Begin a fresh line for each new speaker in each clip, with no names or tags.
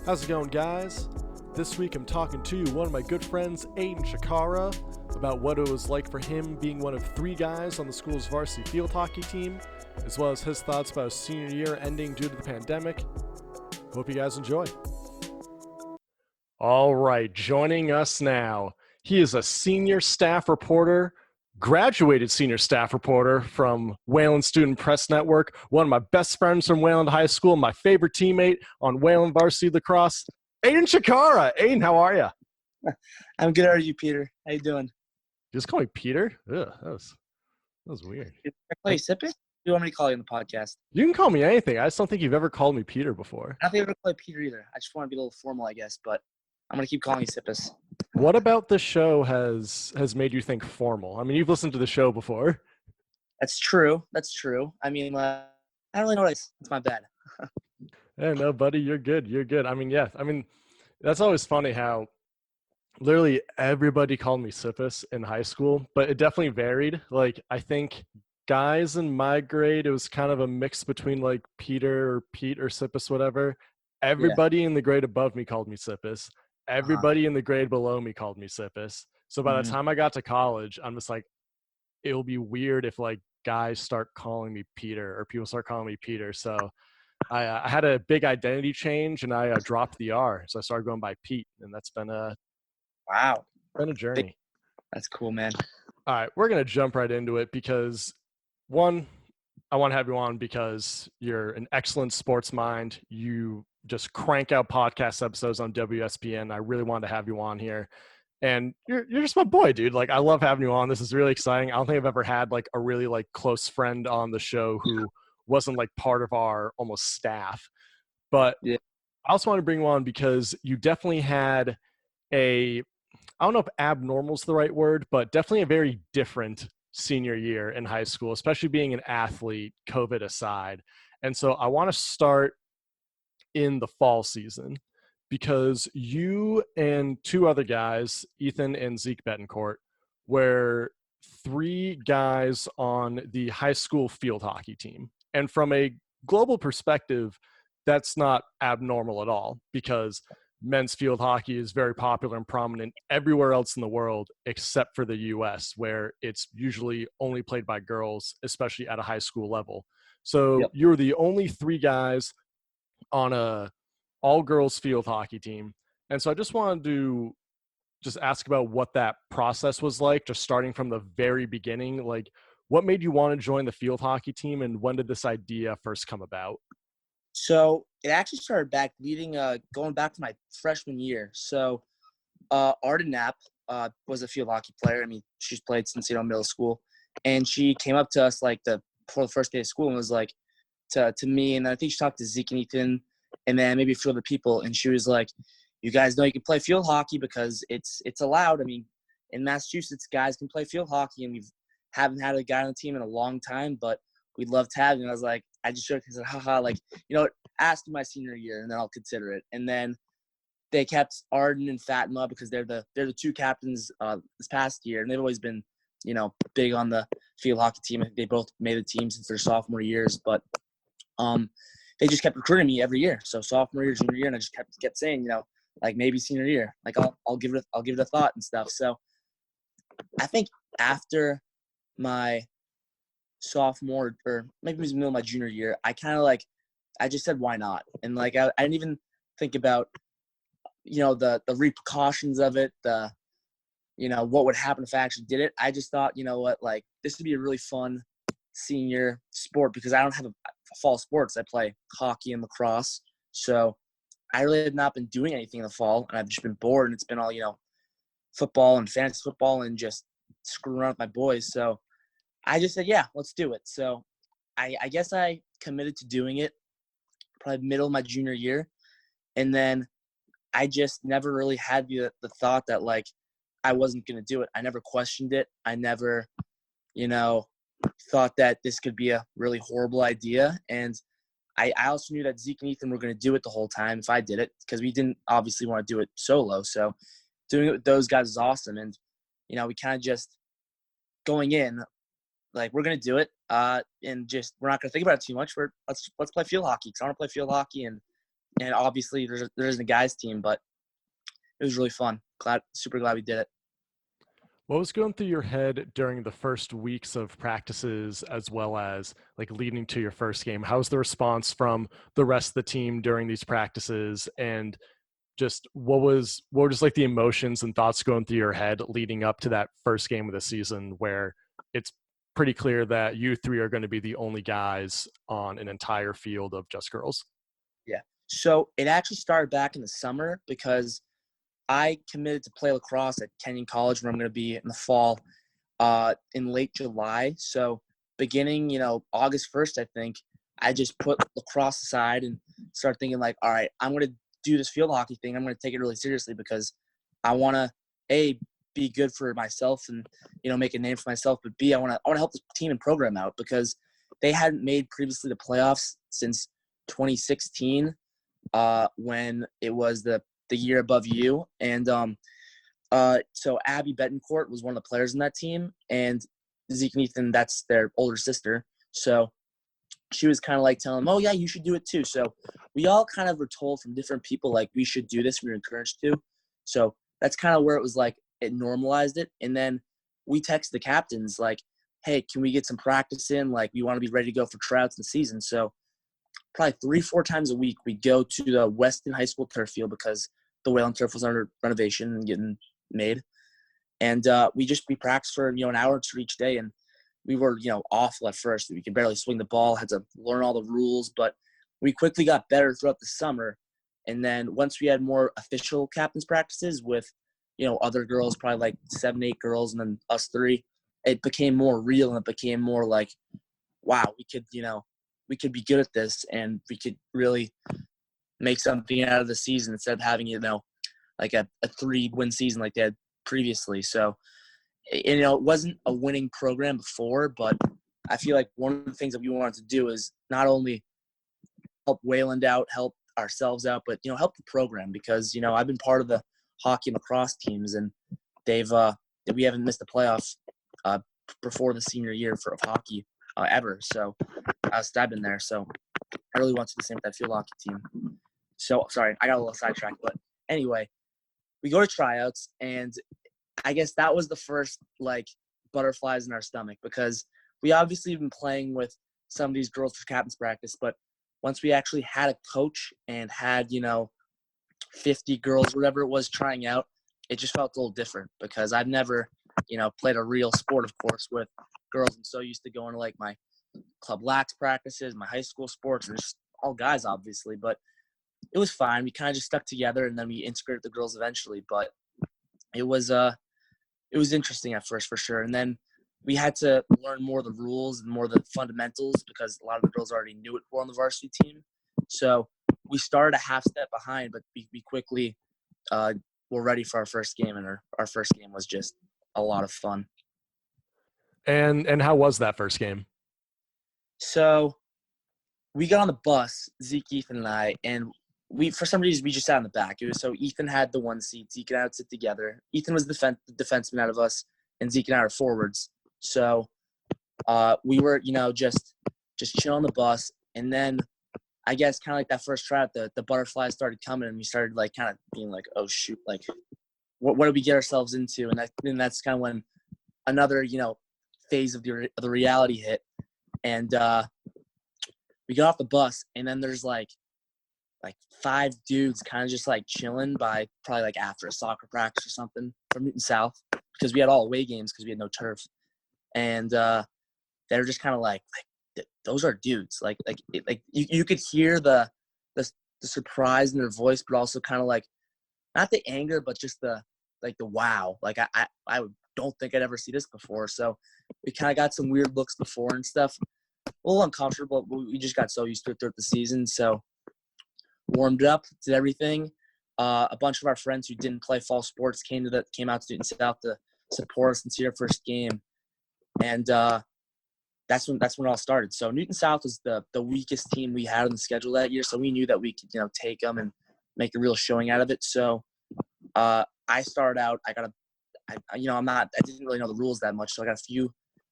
How's it going, guys? This week I'm talking to one of my good friends, Aiden Chitkara, about what it was like for him being one of 3 guys on the school's varsity field hockey team, as well as his thoughts about his senior year ending due to the pandemic. Hope you guys enjoy. All right, joining us now, he is a senior staff reporter, graduated senior staff reporter from Wayland Student Press Network, one of my best friends from Wayland High School, my favorite teammate on Wayland Varsity Lacrosse, Aiden Chitkara. Aiden, how are you?
I'm good. How are you, Peter? How you doing?
Just call me Peter? Ugh, that was weird.
Can I call you Sippy? Do you want me to call you on the podcast?
You can call me anything. I just don't think you've ever called me Peter before.
I don't think I've ever called you Peter either. I just want to be a little formal, I guess, but I'm going to keep calling you Sippus.
What about the show has made you think formal? I mean, you've listened to the show before.
That's true. I mean, I don't really know what it's my bad.
Yeah, no, buddy, you're good. You're good. I mean, yeah. I mean, that's always funny how literally everybody called me Sippus in high school, but it definitely varied. Like, I think guys in my grade, it was kind of a mix between like Peter or Pete or Sippus, whatever. Everybody in the grade above me called me Sippus. Everybody in the grade below me called me Sippus. So by the time I got to college, I'm just like, it'll be weird if like guys start calling me Peter or people start calling me Peter. So I had a big identity change and I dropped the R. So I started going by Pete, and that's been a journey.
That's cool, man.
All right, we're going to jump right into it because one, I want to have you on because you're an excellent sports mind. You just crank out podcast episodes on WSPN. I really wanted to have you on here. And you're just my boy, dude. Like, I love having you on. This is really exciting. I don't think I've ever had like a really like close friend on the show who wasn't like part of our almost staff. But
Yeah.
I also want to bring you on because you definitely had I don't know if abnormal is the right word, but definitely a very different senior year in high school, especially being an athlete, COVID aside. And so I want to start in the fall season because you and 2 other guys, Ethan and Zeke Betancourt, were 3 guys on the high school field hockey team. And from a global perspective, that's not abnormal at all because men's field hockey is very popular and prominent everywhere else in the world except for the US, where it's usually only played by girls, especially at a high school level. So you're the only 3 guys on a all-girls field hockey team. And so I just wanted to just ask about what that process was like, just starting from the very beginning. Like, what made you want to join the field hockey team, and when did this idea first come about?
So it actually started going back to my freshman year. So Arden Knapp was a field hockey player. I mean, she's played since middle school, and she came up to us before the first day of school and was like to me, and I think she talked to Zeke and Ethan, and then maybe a few other people, and she was like, "You guys know you can play field hockey because it's allowed. I mean, in Massachusetts, guys can play field hockey, and we haven't had a guy on the team in a long time, but we'd love to have you." And I was like, I just joked and said, haha, like, ask me my senior year and then I'll consider it. And then they kept Arden and Fatima because they're the 2 captains this past year, and they've always been, big on the field hockey team. I think they both made the team since their sophomore years, but they just kept recruiting me every year. So sophomore year, junior year, and I just kept saying, like maybe senior year, like I'll give it a thought and stuff. So I think after my sophomore, or maybe it was the middle of my junior year, I kind of I just said, why not? And I didn't even think about, the repercussions of it, what would happen if I actually did it. I just thought, what, like, this would be a really fun senior sport because I don't have a fall sports. I play hockey and lacrosse. So I really have not been doing anything in the fall, and I've just been bored, and it's been all, football and fantasy football and just screwing around with my boys. So I just said, yeah, let's do it. So I guess I committed to doing it probably middle of my junior year. And then I just never really had the thought that, like, I wasn't going to do it. I never questioned it. I never, thought that this could be a really horrible idea. And I also knew that Zeke and Ethan were going to do it the whole time if I did it, because we didn't obviously want to do it solo. So doing it with those guys is awesome. And, we kind of just going in, like, we're going to do it, and just we're not going to think about it too much. Let's play field hockey, because I want to play field hockey, and and obviously there isn't a guys team, but it was really fun. Super glad we did it.
What was going through your head during the first weeks of practices as well as like leading to your first game? How's the response from the rest of the team during these practices? And just what were just like the emotions and thoughts going through your head leading up to that first game of the season where it's pretty clear that you three are going to be the only guys on an entire field of just girls?
Yeah. So it actually started back in the summer because I committed to play lacrosse at Kenyon College, where I'm going to be in the fall, in late July. So beginning, August 1st, I think, I just put lacrosse aside and start thinking like, all right, I'm going to do this field hockey thing. I'm going to take it really seriously because I want to, A, be good for myself and, make a name for myself. But B, I want to help the team and program out because they hadn't made previously the playoffs since 2016, when it was the year above you. And so Abby Betancourt was one of the players in that team, and Zeke and Ethan, that's their older sister. So she was kind of like telling them, oh, yeah, you should do it too. So we all kind of were told from different people, like, we should do this. We were encouraged to. So that's kind of where it was like it normalized it. And then we texted the captains, like, hey, can we get some practice in? Like, we want to be ready to go for tryouts in the season. So probably 3-4 times a week, we go to the Weston High School turf field because the Wayland turf was under renovation and getting made. And we practiced for, an hour or two each day. And we were, awful at first. We could barely swing the ball, had to learn all the rules, but we quickly got better throughout the summer. And then once we had more official captains practices with, other girls, probably like 7, 8 girls, and then us 3, it became more real and it became more like, wow, we could be good at this and we could really make something out of the season instead of having, like a 3-win season like they had previously. So, it wasn't a winning program before, but I feel like one of the things that we wanted to do is not only help Wayland out, help ourselves out, but, help the program because, I've been part of the hockey and lacrosse teams and we haven't missed the playoffs before the senior year of hockey ever. So I've been there. So I really want to do the same with that field hockey team. So sorry, I got a little sidetracked, but anyway, we go to tryouts, and I guess that was the first like butterflies in our stomach because we obviously been playing with some of these girls for captain's practice, but once we actually had a coach and had 50 girls, whatever it was, trying out, it just felt a little different because I've never played a real sport, of course, with girls. I'm so used to going to like my club lax practices, my high school sports, and just all guys, obviously. But it was fine. We kind of just stuck together, and then we integrated the girls eventually. But it was interesting at first for sure. And then we had to learn more of the rules and more of the fundamentals because a lot of the girls already knew it were on the varsity team. So we started a half step behind, but we quickly were ready for our first game, and our first game was just a lot of fun.
And how was that first game?
So we got on the bus, Zeke, Ethan, and I, and for some reason, we just sat in the back. It was so Ethan had the one seat, Zeke and I would sit together. Ethan was the defenseman out of us, and Zeke and I are forwards. So we were, just chill on the bus, and then I guess kind of like that first tryout, the butterflies started coming, and we started like kind of being like, oh shoot, like what did we get ourselves into? And that's kind of when another phase of the reality hit, and we got off the bus, and then there's like 5 dudes kind of just like chilling by probably like after a soccer practice or something from Newton South because we had all away games because we had no turf, and they were just kind of like those are dudes like you could hear the surprise in their voice, but also kind of like not the anger, but just the wow, like I don't think I'd ever see this before. So we kind of got some weird looks before and stuff, a little uncomfortable, but we just got so used to it throughout the season. So warmed up, did everything. A bunch of our friends who didn't play fall sports came out to Newton South to support us and see our first game, and that's when it all started. So Newton South was the weakest team we had on the schedule that year, so we knew that we could take them and make a real showing out of it. So I started out. I didn't really know the rules that much, so I got a few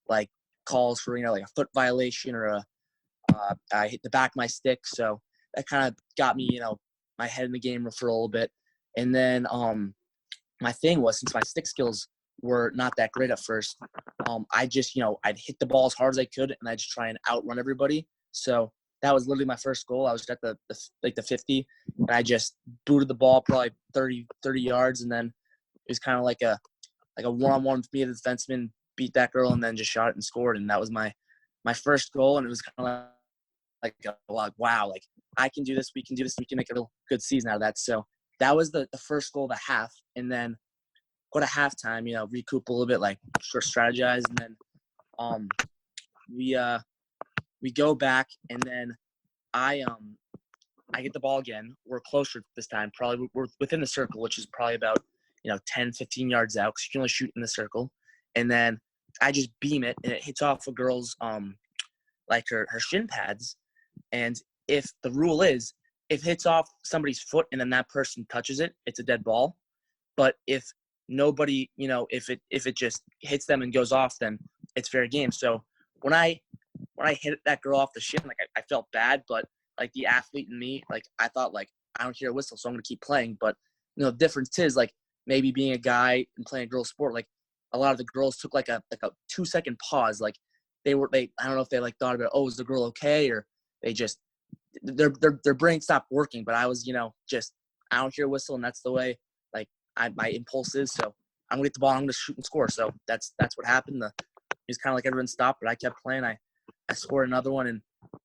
like calls for like a foot violation or I hit the back of my stick, so that kind of got me my head in the game for a little bit. And then my thing was, since my stick skills were not that great at first, I just, I'd hit the ball as hard as I could, and I'd just try and outrun everybody. So that was literally my first goal. I was at the 50, and I just booted the ball probably 30 yards, and then it was kind of like a one-on-one with me and the defenseman, beat that girl, and then just shot it and scored. And that was my first goal, and it was kind of like wow, like I can do this, we can do this, we can make a real good season out of that. So that was the first goal of the half, and then go to halftime, recoup a little bit, like sort of strategize, and then we go back, and then I get the ball again. We're closer this time. Probably we're within the circle, which is probably about 10, 15 yards out, because you can only shoot in the circle. And then I just beam it, and it hits off a girl's like her shin pads. And if the rule is, if it hits off somebody's foot and then that person touches it, it's a dead ball. But if nobody, if it just hits them and goes off, then it's fair game. So when I hit that girl off the shin, like I felt bad, but like the athlete in me, like I thought, like I don't hear a whistle, so I'm gonna keep playing. But the difference is, like, maybe being a guy and playing a girl sport, like a lot of the girls took like a 2-second pause, like they I don't know if they like thought about, oh, is the girl okay, or they just their brain stopped working. But I was, just I don't hear a whistle, and that's the way like my impulse is. So I'm gonna get the ball, I'm gonna shoot and score. So that's what happened. It was kind of like everyone stopped, but I kept playing. I scored another one, and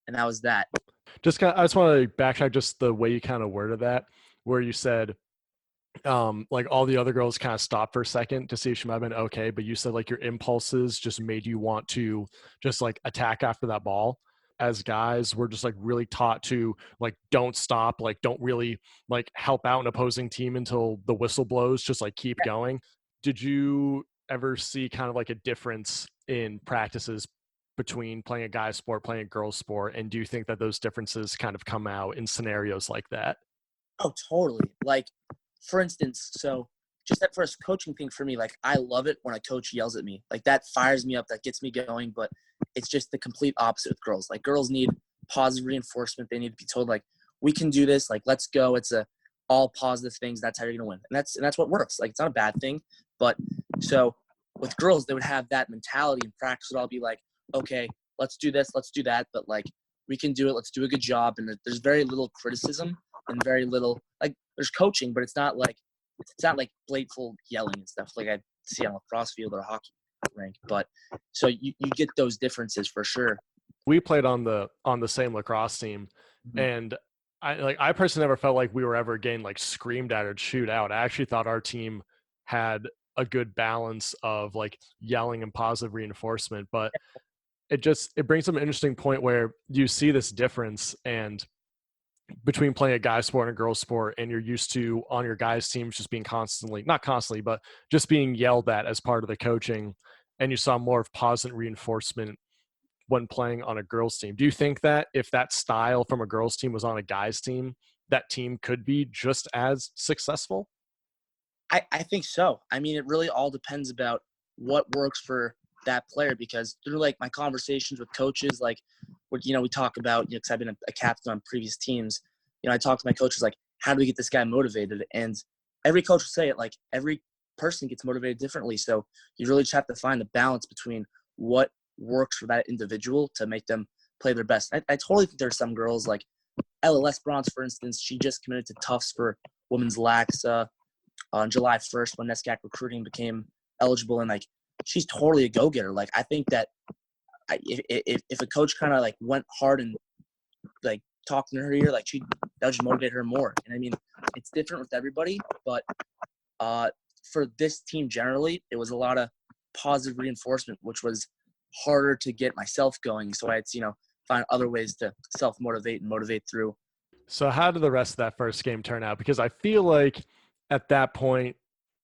that was that.
I just want to backtrack just the way you kind of worded that, where you said, like all the other girls kind of stopped for a second to see if she might have been okay, but you said like your impulses just made you want to just like attack after that ball. As guys, we're just like really taught to like don't stop, like don't really like help out an opposing team until the whistle blows, just like keep going. Did you ever see kind of like a difference in practices between playing a guy's sport, playing a girl's sport, and do you think that those differences kind of come out in scenarios like that?
Oh, totally. Like, for instance, so just that first coaching thing for me, like I love it when a coach yells at me. Like that fires me up, that gets me going. But it's just the complete opposite with girls. Like girls need positive reinforcement. They need to be told, like, we can do this, like let's go. It's all positive things. That's how you're gonna win. And that's what works. Like it's not a bad thing. But so with girls, they would have that mentality in practice. Would all be like, okay, let's do this, let's do that. But like we can do it, let's do a good job. And there's very little criticism and very little, like there's coaching, but it's not like blateful yelling and stuff like I see on a lacrosse field or a hockey rink. But so you get those differences for sure.
We played on the same lacrosse team,
Mm-hmm.
and I personally never felt like we were ever getting like screamed at or chewed out. I actually thought our team had a good balance of like yelling and positive reinforcement, but it brings up an interesting point where you see this difference and between playing a guy sport and a girl sport, and you're used to on your guys teams just being constantly, not constantly, but just being yelled at as part of the coaching, and you saw more of positive reinforcement when playing on a girls team. Do you think that if that style from a girls team was on a guys team, that team could be just as successful?
I think so. I mean, it really all depends about what works for that player, because through like my conversations with coaches, like what we talk about, because I've been a captain on previous teams. I talk to my coaches like, how do we get this guy motivated? And every coach will say it, like every person gets motivated differently. So you really just have to find the balance between what works for that individual to make them play their best. I totally think there's some girls like LLS Bronze, for instance. She just committed to Tufts for women's lax on July 1st when NESCAC recruiting became eligible, and like she's totally a go-getter. Like I think that if a coach kind of like went hard and like talked in her ear, like that would just motivate her more. And I mean, it's different with everybody, but for this team generally, it was a lot of positive reinforcement, which was harder to get myself going. So I had to, find other ways to self-motivate and motivate through.
So how did the rest of that first game turn out? Because I feel like at that point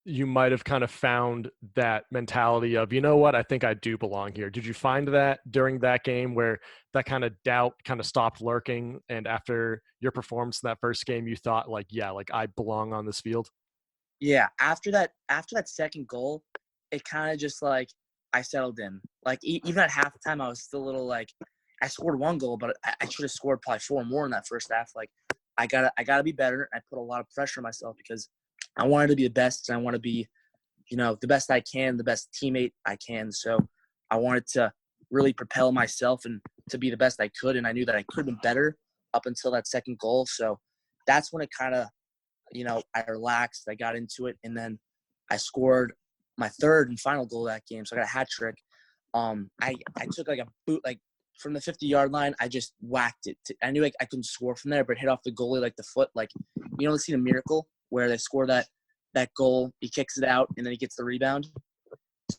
you might have kind of found that mentality of, you know what, I think I do belong here. Did you find that during that game where that kind of doubt kind of stopped lurking, and after your performance in that first game you thought like, yeah, like I belong on this field?
Yeah, after that second goal, it kind of just like I settled in. Like even at halftime, I was still a little like I scored one goal, but I should have scored probably four more in that first half. Like I gotta be better. I put a lot of pressure on myself because I wanted to be the best, and I want to be, the best I can, the best teammate I can. So I wanted to really propel myself and to be the best I could, and I knew that I could have been better up until that second goal. So that's when it kind of, I relaxed. I got into it, and then I scored my third and final goal of that game. So I got a hat trick. I took like a boot, like from the 50-yard line. I just whacked it. I knew I couldn't score from there, but it hit off the goalie like the foot. Like, the scene of Miracle where they score that goal, he kicks it out, and then he gets the rebound.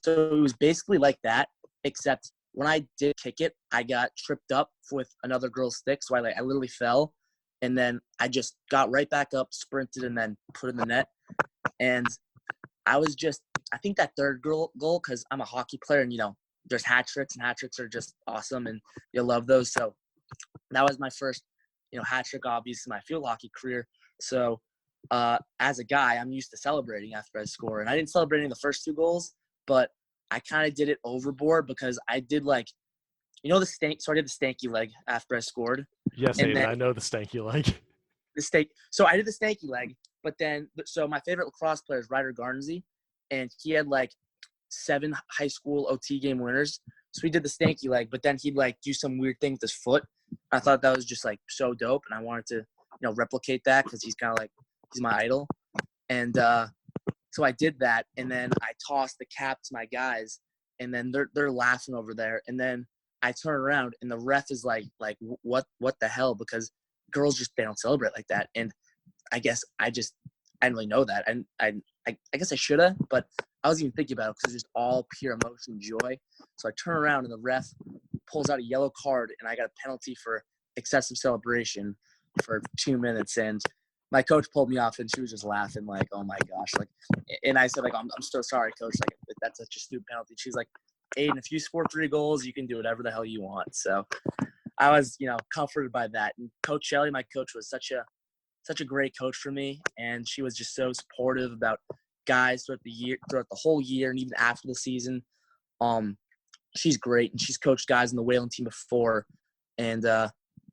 So it was basically like that, except when I did kick it, I got tripped up with another girl's stick. So I literally fell, and then I just got right back up, sprinted, and then put in the net. And I think that third goal, because I'm a hockey player, and there's hat tricks, and hat tricks are just awesome, and you love those. So that was my first, hat trick, obviously, my field hockey career. So as a guy, I'm used to celebrating after I score, and I didn't celebrate any of the first two goals, but I kind of did it overboard because I did the stank. So I did the stanky leg after I scored,
Yes,
and
Aiden,
then
I know the stank you like.
the stank. So I did the stanky leg, but then so my favorite lacrosse player is Ryder Garnsey, and he had 7 high school OT game winners. So we did the stanky leg, but then he'd do some weird thing with his foot. I thought that was just so dope, and I wanted to replicate that because he's kind of he's my idol. And so I did that, and then I tossed the cap to my guys, and then they're laughing over there, and then I turn around, and the ref is like what the hell, because girls they don't celebrate like that. And I guess I didn't really know that, and I guess I should have, but I wasn't even thinking about it because it's just all pure emotion and joy. So I turn around, and the ref pulls out a yellow card, and I got a penalty for excessive celebration for 2 minutes. And my coach pulled me off, and she was just laughing oh my gosh. And I said I'm so sorry, coach. That's such a stupid penalty. She's like, Aiden, if you score 3 goals, you can do whatever the hell you want. So I was, comforted by that. And Coach Shelley, my coach, was such a great coach for me, and she was just so supportive about guys throughout the whole year, and even after the season. She's great, and she's coached guys in the Whalen team before, and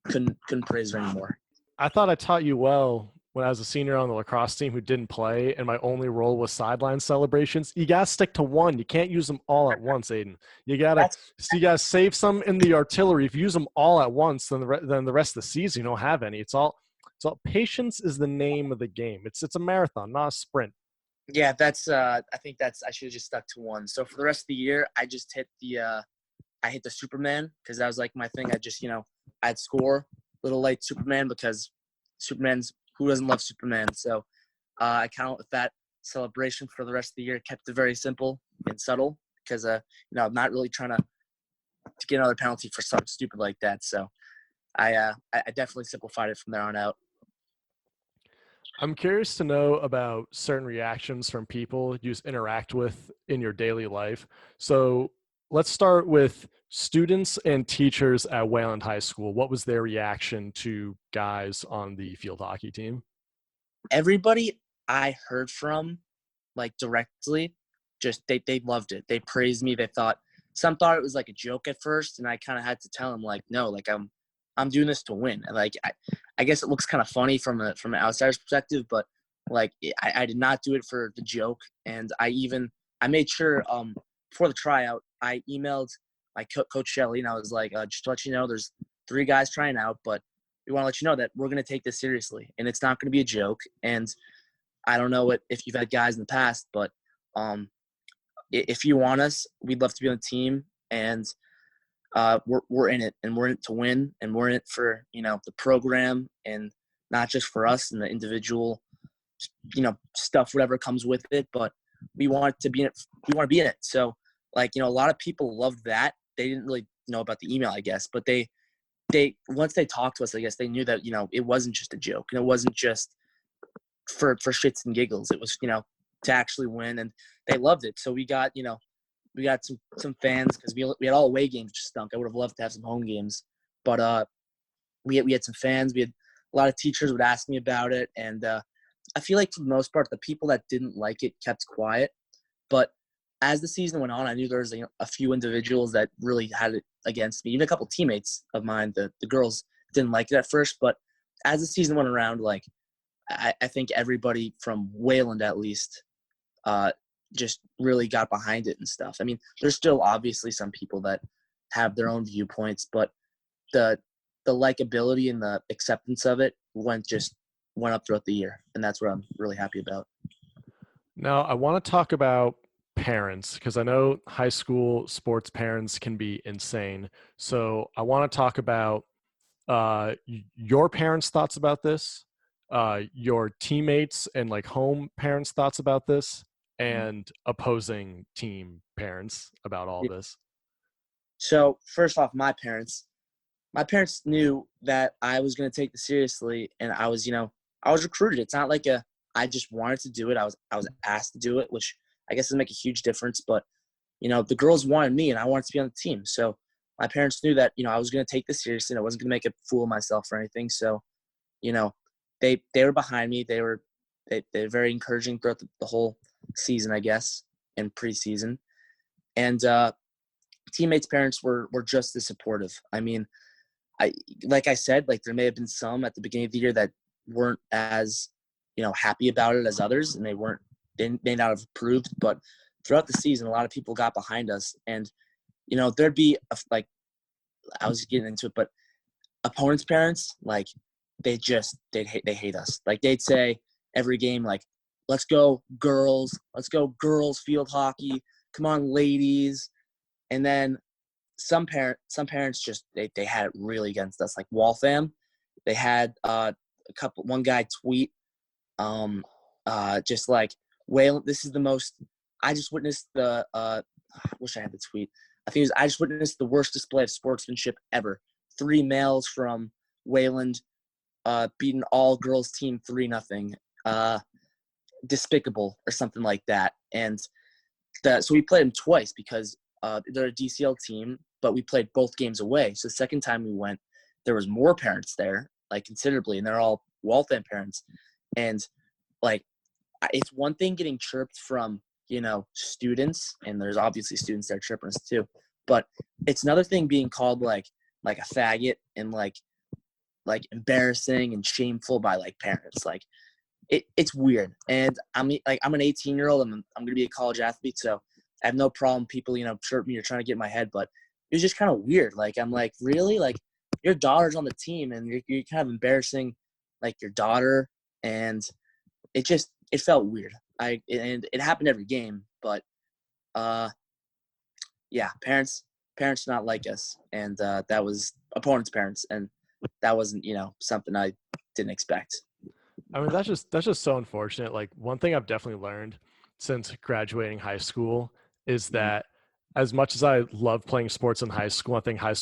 couldn't praise her anymore.
I thought I taught you well when I was a senior on the lacrosse team who didn't play, and my only role was sideline celebrations. You gotta stick to one. You can't use them all at once, Aiden. You gotta save some in the artillery. If you use them all at once, then the rest of the season you don't have any. It's all patience is the name of the game. It's a marathon, not a sprint.
Yeah, that's I think I should have just stuck to one. So for the rest of the year, I just hit the Superman, because that was my thing. I'd score little light Superman, because Superman's, who doesn't love Superman? So I count with that celebration for the rest of the year. Kept it very simple and subtle, because I'm not really trying to get another penalty for something stupid like that. So I definitely simplified it from there on out.
I'm curious to know about certain reactions from people you interact with in your daily life. So let's start with students and teachers at Wayland High School. What was their reaction to guys on the field hockey team?
Everybody I heard from, directly, just they loved it. They praised me. Some thought it was a joke at first, and I kind of had to tell them no, I'm doing this to win. And I guess it looks kind of funny from an outsider's perspective, but I did not do it for the joke. And I made sure before the tryout, I emailed my coach Shelley, and I was just to let you know, there's 3 guys trying out, but we want to let you know that we're going to take this seriously, and it's not going to be a joke. And I don't know if you've had guys in the past, but if you want us, we'd love to be on the team, and we're in it, and we're in it to win, and we're in it for the program, and not just for us and the individual stuff, whatever comes with it, but we want to be in it. We want to be in it. So a lot of people loved that. They didn't really know about the email, I guess, but they once they talked to us, I guess they knew that it wasn't just a joke, and it wasn't just for shits and giggles. It was to actually win, and they loved it. So we got some fans, because we had all away games, just stunk. I would have loved to have some home games, but we had some fans. We had a lot of teachers would ask me about it, and I feel like for the most part, the people that didn't like it kept quiet. But as the season went on, I knew there was a few individuals that really had it against me. Even a couple teammates of mine, the girls, didn't like it at first, but as the season went around, like I think everybody from Wayland at least uh, just really got behind it and stuff. I mean, there's still obviously some people that have their own viewpoints, but the the likability and the acceptance of it went up throughout the year, and that's what I'm really happy about.
Now, I want to talk about parents because I know high school sports parents can be insane. So I want to talk about your parents' thoughts about this, your teammates and like home parents' thoughts about this, and opposing team parents about all this.
So first off, my parents knew that I was going to take this seriously, and I was recruited. It's not like I just wanted to do it. I was asked to do it, which I guess doesn't make a huge difference. But the girls wanted me, and I wanted to be on the team. So my parents knew that I was going to take this seriously, and I wasn't going to make a fool of myself or anything. So you know, they were behind me. They were very encouraging throughout the whole season, I guess, and preseason. And teammates' parents were just as supportive. I mean, like I said, like there may have been some at the beginning of the year that weren't as happy about it as others, and they may not have approved. But throughout the season, a lot of people got behind us, and there'd be like I was getting into it, but opponents' parents like they hate us. Like they'd say every game like, let's go girls field hockey, come on ladies, and then some parents just they had it really against us. Like Waltham, they had one guy tweet just like, well, this is the most I just witnessed the I wish I had the tweet. I think it was, I just witnessed the worst display of sportsmanship ever. Three males from Wayland beating all girls team 3-0. Despicable or something like that. And so we played them twice because they're a DCL team, but we played both games away. So the second time we went, there was more parents there, like considerably, and they're all Waltham parents. And like, it's one thing getting chirped from students, and there's obviously students that are chirping us too, but it's another thing being called like a faggot and like embarrassing and shameful by like parents. Like it's weird. And I'm an 18-year-old. I'm gonna be a college athlete, so I have no problem people chirp me or trying to get in my head. But it was just kind of weird. Like I'm like, really, like your daughter's on the team and you're kind of embarrassing like your daughter, and it felt weird. And it happened every game, but yeah, parents not like us, and that was opponents' parents, and that wasn't something I didn't expect.
I mean, that's just so unfortunate. Like one thing I've definitely learned since graduating high school is
Mhm.
that as much as I love playing sports in high school, I think high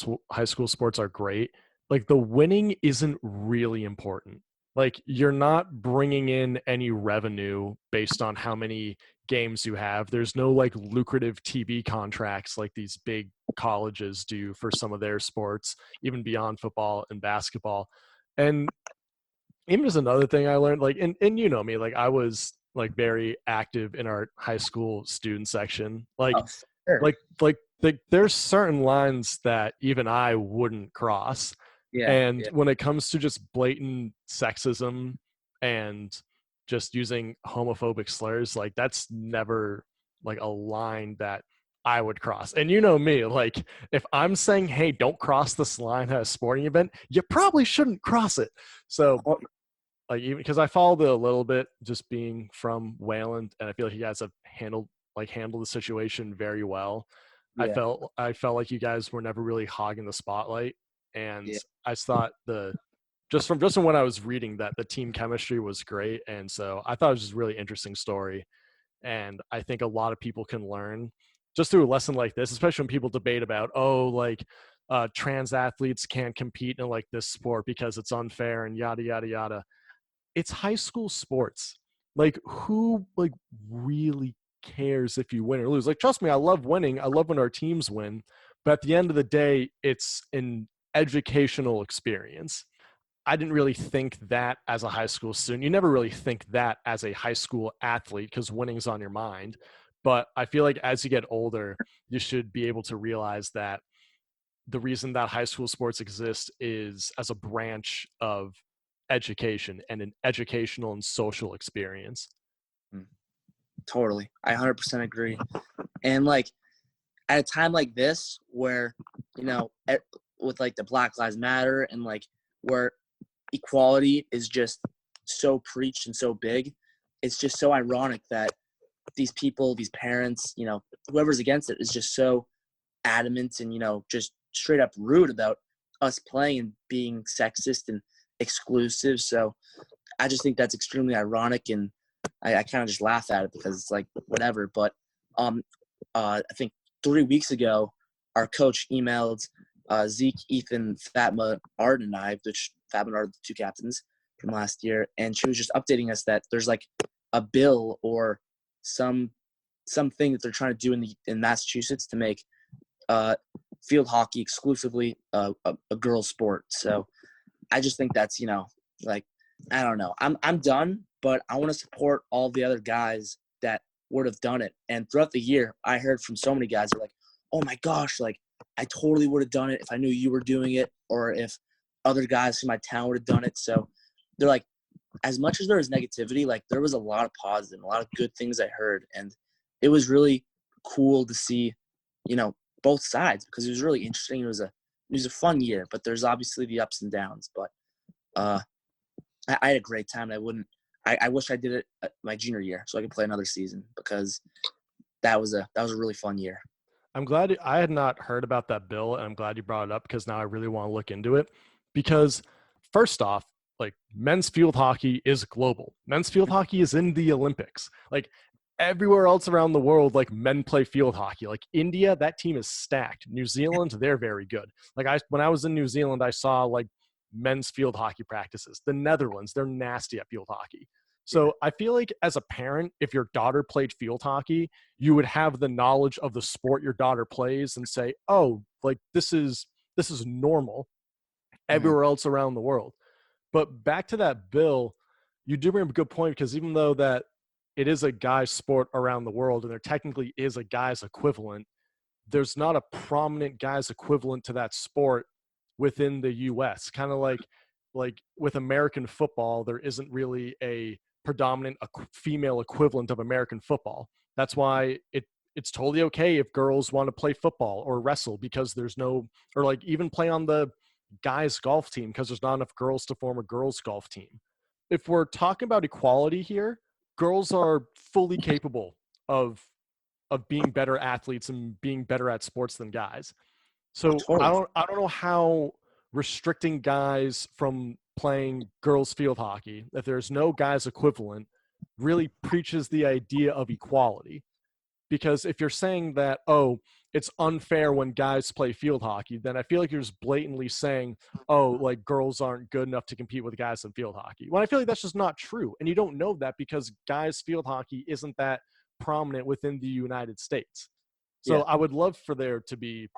school sports are great. Like the winning isn't really important. Like you're not bringing in any revenue based on how many games you have. There's no like lucrative TV contracts like these big colleges do for some of their sports, even beyond football and basketball. And even just another thing I learned, like, and you know me, like I was like very active in our high school student section.
Oh, sure.
There's certain lines that even I wouldn't cross.
Yeah,
And
yeah.
when it comes to just blatant sexism and just using homophobic slurs, like that's never like a line that I would cross. And you know me, like if I'm saying, hey, don't cross this line at a sporting event, you probably shouldn't cross it. So
Oh,
like even because I followed it a little bit just being from Wayland, and I feel like you guys have handled the situation very well.
yeah,
I felt like you guys were never really hogging the spotlight, and
yeah,
I thought the just from when I was reading that the team chemistry was great, and so I thought it was just a really interesting story, and I think a lot of people can learn just through a lesson like this, especially when people debate about trans athletes can't compete in like this sport because it's unfair and yada yada yada. It's high school sports. Like who like really cares if you win or lose? Like trust me, I love winning. I love when our teams win, but at the end of the day, it's an educational experience. I didn't really think that as a high school student. You never really think that as a high school athlete because winning's on your mind. But I feel like as you get older, you should be able to realize that the reason that high school sports exist is as a branch of education and an educational and social experience.
Mm, totally. I 100% agree. And like at a time like this where, you know, with like the Black Lives Matter and like where equality is just so preached and so big, it's just so ironic that these people, these parents, you know, whoever's against it is just so adamant and, you know, just straight up rude about us playing and being sexist and exclusive. So I just think that's extremely ironic, and I kind of just laugh at it because it's like whatever. But um, I think 3 weeks ago, our coach emailed Zeke, Ethan, Fatma, Arden, and I, which Fatma and Arden are the two captains from last year, and she was just updating us that there's like a bill or something that they're trying to do in Massachusetts to make field hockey exclusively a girls' sport. So I just think that's, you know, like, I don't know. I'm done, but I want to support all the other guys that would have done it. And throughout the year, I heard from so many guys who are like, "Oh my gosh, like I totally would have done it if I knew you were doing it, or if other guys from my town would have done it." So they're like, as much as there was negativity, like there was a lot of positive, a lot of good things I heard, and it was really cool to see, you know, both sides, because it was really interesting. It was a fun year, but there's obviously the ups and downs. But uh, I had a great time. I wish I did it my junior year so I could play another season, because that was a really fun year.
I'm glad I had not heard about that bill, and I'm glad you brought it up because now I really want to look into it. Because first off, like men's field hockey is global. Men's field hockey is in the Olympics. Like everywhere else around the world, like men play field hockey. Like India, that team is stacked. New Zealand, they're very good. Like when I was in New Zealand, I saw like men's field hockey practices. The Netherlands, they're nasty at field hockey.
Yeah.
So I feel like as a parent, if your daughter played field hockey, you would have the knowledge of the sport your daughter plays and say, "Oh, like this is normal
Hmm.
everywhere else around the world." But back to that bill, you do bring up a good point, because even though that it is a guy's sport around the world and there technically is a guy's equivalent, there's not a prominent guy's equivalent to that sport within the US. Kind of like with American football, there isn't really a predominant female equivalent of American football. That's why it's totally okay if girls want to play football or wrestle, because there's no, or like even play on the guys golf team because there's not enough girls to form a girls golf team. If we're talking about equality here, girls are fully capable of being better athletes and being better at sports than guys. So I
Totally.
don't I don't know how restricting guys from playing girls field hockey, if there's no guys equivalent, really preaches the idea of equality. Because if you're saying that, oh, it's unfair when guys play field hockey, then I feel like you're just blatantly saying, oh, like girls aren't good enough to compete with guys in field hockey. When I feel like that's just not true. And you don't know that because guys field hockey isn't that prominent within the United States. So
Yeah.
I would love for there to be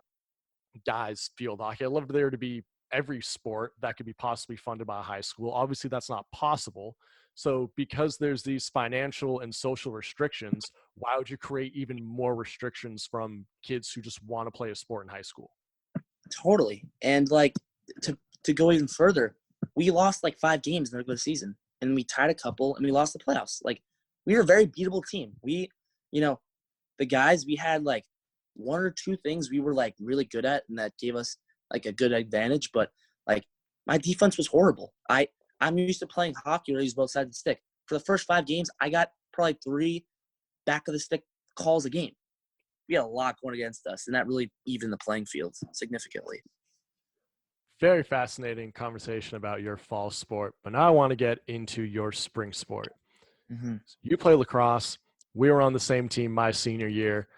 guys field hockey. I'd love for there to be every sport that could be possibly funded by a high school. Obviously, that's not possible. So, because there's these financial and social restrictions, why would you create even more restrictions from kids who just want to play a sport in high school?
Totally. And like to go even further, we lost like 5 games in the regular season, and we tied a couple, and we lost the playoffs. Like we were a very beatable team. You know, the guys, we had like one or two things we were like really good at, and that gave us like a good advantage. But like my defense was horrible. I'm used to playing hockey where I use both sides of the stick. For the first 5 games, I got probably 3 back of the stick calls a game. We had a lot going against us, and that really evened the playing field significantly.
Very fascinating conversation about your fall sport. But now I want to get into your spring sport.
Mm-hmm.
You play lacrosse. We were on the same team my senior year.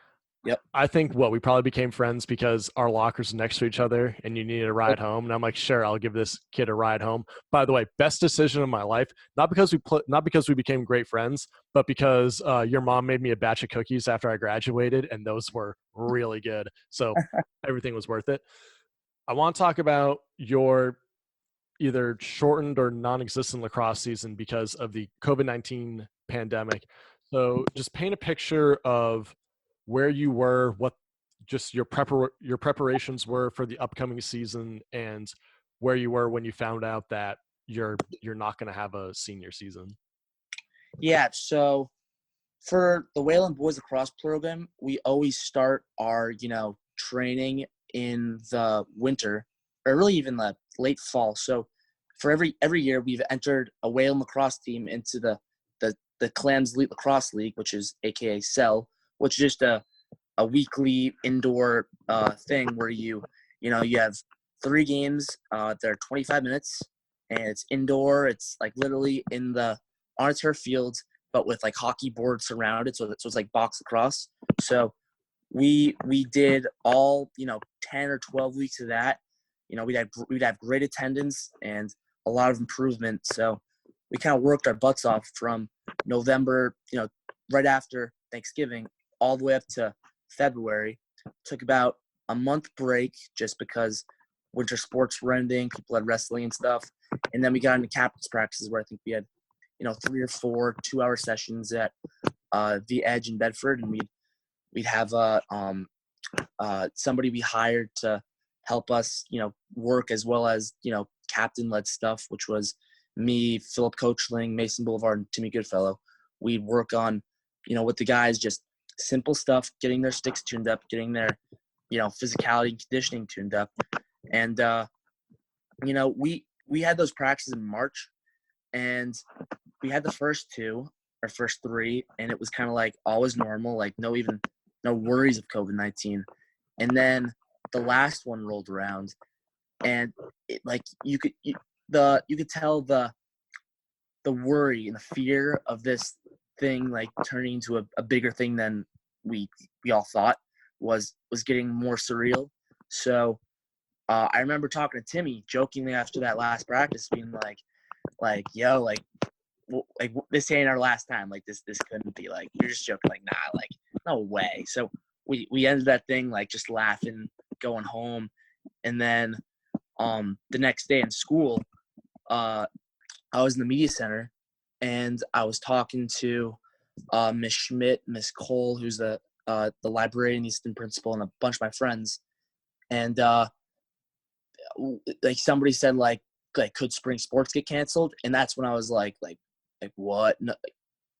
Yep.
I think we probably became friends because our lockers are next to each other and you needed a ride home. And I'm like, sure, I'll give this kid a ride home. By the way, best decision of my life, not because we became great friends, but because your mom made me a batch of cookies after I graduated, and those were really good. So everything was worth it. I want to talk about your either shortened or non-existent lacrosse season because of the COVID-19 pandemic. So just paint a picture of where you were, what just your preparations were for the upcoming season, and where you were when you found out that you're not going to have a senior season?
Yeah, so for the Wayland Boys Lacrosse program, we always start our, training in the winter, or really even the late fall. So for every year, we've entered a Wayland lacrosse team into the Clams Elite Lacrosse League, which is AKA CEL, which is just a weekly indoor thing where you have 3 games. They're 25 minutes, and it's indoor. It's like literally on a turf field, but with like hockey boards surrounded. So it's like box lacrosse. So we did all 10 or 12 weeks of that. We'd have great attendance and a lot of improvement. So we kind of worked our butts off from November, right after Thanksgiving, all the way up to February. Took about a month break just because winter sports were ending. People had wrestling and stuff, and then we got into captain's practices where I think we had 3 or 4 2-hour sessions at the Edge in Bedford, and we'd have somebody we hired to help us, work as well as, captain-led stuff, which was me, Philip Coachling, Mason Boulevard, and Timmy Goodfellow. We'd work on, with the guys, just simple stuff, getting their sticks tuned up, getting their, physicality and conditioning tuned up. And, we had those practices in March, and we had the first 3, and it was kind of like all was normal, like no worries of COVID-19. And then the last one rolled around, and you could tell the worry and the fear of this thing like turning into a bigger thing than we all thought was getting more surreal. So I remember talking to Timmy jokingly after that last practice, being like, yo, this ain't our last time. Like this couldn't be, like, you're just joking. Like, nah, like no way. So we ended that thing like just laughing, going home, and then the next day in school, I was in the media center, and I was talking to Miss Schmidt, Miss Cole, who's the librarian, assistant principal, and a bunch of my friends, and like somebody said like could spring sports get canceled, and that's when I was like what?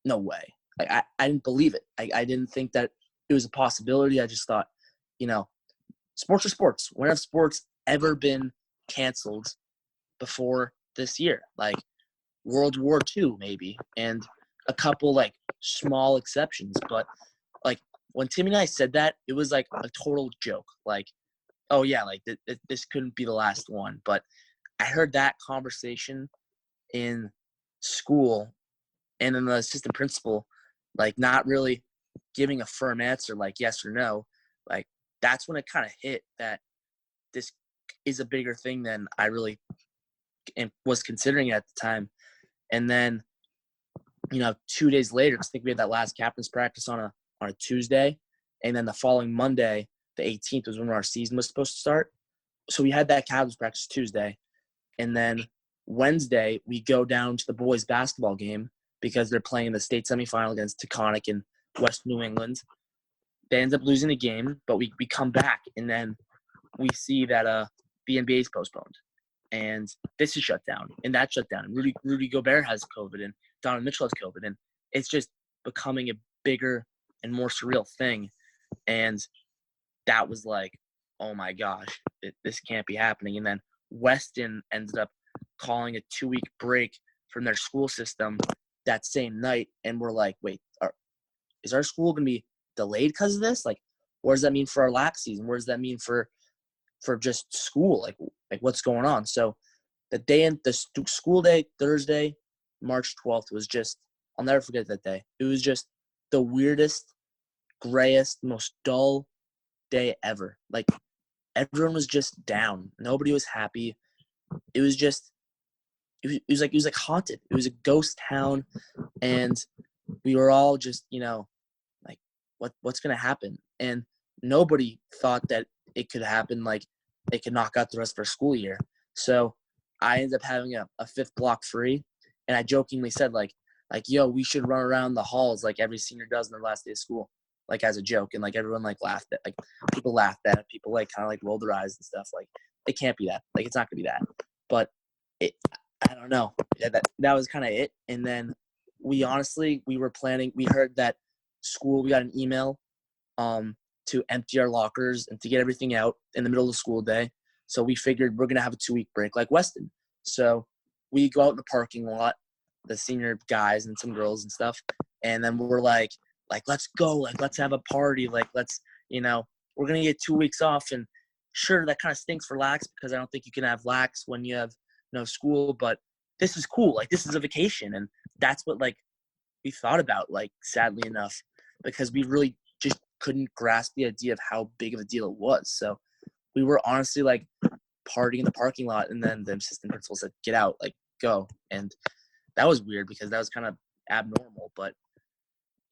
No way. Like I didn't believe it. I didn't think that it was a possibility. I just thought, sports are sports. When have sports ever been canceled before this year? Like World War II maybe, and a couple like small exceptions. But like when Timmy and I said that, it was like a total joke. Like, oh yeah, like this couldn't be the last one. But I heard that conversation in school, and then the assistant principal like not really giving a firm answer like yes or no. Like that's when it kind of hit that this is a bigger thing than I really was considering at the time. And then 2 days later, I think we had that last captain's practice on a Tuesday, and then the following Monday, the 18th, was when our season was supposed to start. So we had that captain's practice Tuesday, and then Wednesday we go down to the boys basketball game because they're playing the state semifinal against Taconic in West New England. They end up losing the game, but we come back, and then we see that the NBA is postponed, and this is shut down, and that shut down. Rudy Gobert has COVID, and Donovan Mitchell has COVID, and it's just becoming a bigger and more surreal thing. And that was like, oh my gosh, this can't be happening. And then Weston ended up calling a 2-week break from their school system that same night, and we're like, wait, is our school going to be delayed because of this? Like, what does that mean for our lax season? What does that mean for just school? Like what's going on? So the school day, Thursday, March 12th, was just, I'll never forget that day. It was just the weirdest, grayest, most dull day ever. Like everyone was just down. Nobody was happy. It was just, it was like haunted. It was a ghost town, and we were all just, like what's going to happen? And nobody thought that it could happen. Like they could knock out the rest of our school year. So I ended up having a 5th block free, and I jokingly said like, yo, we should run around the halls like every senior does on their last day of school, like as a joke. And like everyone like laughed at, like people laughed at it. People like kind of like rolled their eyes and stuff. Like it can't be that. Like it's not gonna be that. But I don't know. Yeah, that was kind of it. And then we were planning. We heard that school. We got an email to empty our lockers and to get everything out in the middle of the school day. So we figured we're gonna have a 2-week break like Weston. So we go out in the parking lot, the senior guys and some girls and stuff, and then we're like let's go, like let's have a party, like let's we're gonna get 2 weeks off. And sure, that kind of stinks for lax because I don't think you can have lax when you have no school, but this is cool. Like this is a vacation, and that's what like we thought about. Like sadly enough, because we really just couldn't grasp the idea of how big of a deal it was. So we were honestly like partying in the parking lot, and then the assistant principal said, "Get out, like go." And that was weird because that was kind of abnormal. But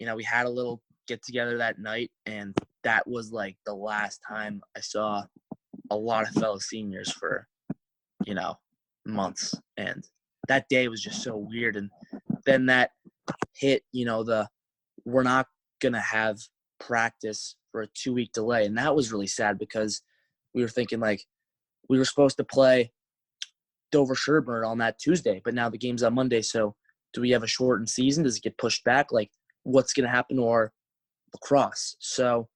we had a little get together that night, and that was like the last time I saw a lot of fellow seniors for months. And that day was just so weird. And then that hit, the we're not gonna have practice for a 2-week delay, and that was really sad because we were thinking like we were supposed to play Dover Sherburne on that Tuesday, but now the game's on Monday. So do we have a shortened season? Does it get pushed back? Like what's gonna happen to our lacrosse? So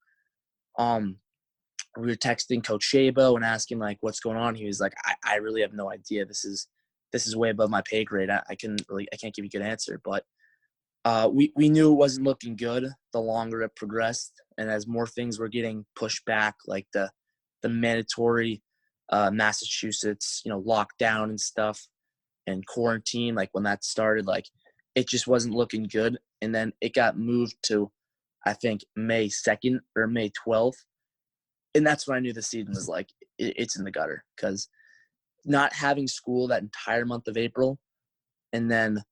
we were texting Coach Shabo and asking like what's going on. He was like, I really have no idea. This is way above my pay grade. I can't give you a good answer. But we knew it wasn't looking good the longer it progressed, and as more things were getting pushed back, like the mandatory Massachusetts lockdown and stuff and quarantine, like when that started, like it just wasn't looking good. And then it got moved to I think May 2nd or May 12th. And that's when I knew the season was like, it's in the gutter, because not having school that entire month of April and then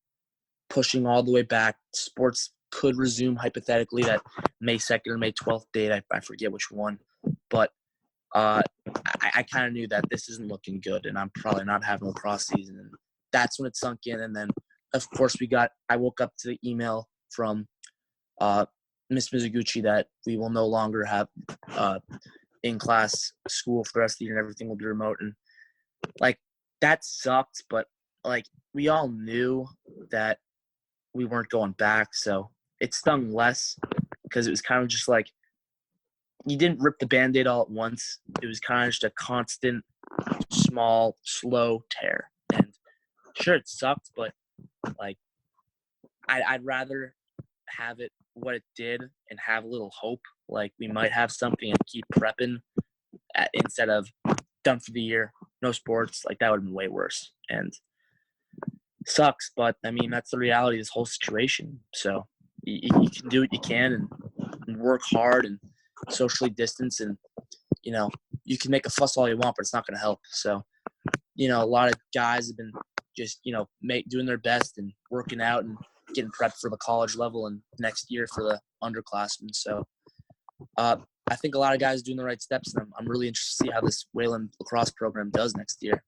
pushing all the way back, sports could resume hypothetically that May 2nd or May 12th date. I forget which one. But I kind of knew that this isn't looking good, and I'm probably not having a lacrosse season. And that's when it sunk in. And then, of course, I woke up to the email from Miss Mizuguchi that we will no longer have in-class school for the rest of the year and everything will be remote. And like that sucked, but like we all knew that we weren't going back, so it stung less because it was kind of just like you didn't rip the Band-Aid all at once. It was kind of just a constant, small, slow tear. And sure, it sucked, but like I'd rather have it what it did and have a little hope, like we might have something and keep prepping instead of done for the year, no sports. Like that would have been way worse. And sucks, but I mean that's the reality of this whole situation. So you can do what you can and work hard and socially distance, and you can make a fuss all you want, but it's not going to help. So a lot of guys have been just doing their best and working out and getting prepped for the college level and next year for the underclassmen. So I think a lot of guys are doing the right steps, and I'm really interested to see how this Wayland lacrosse program does next year.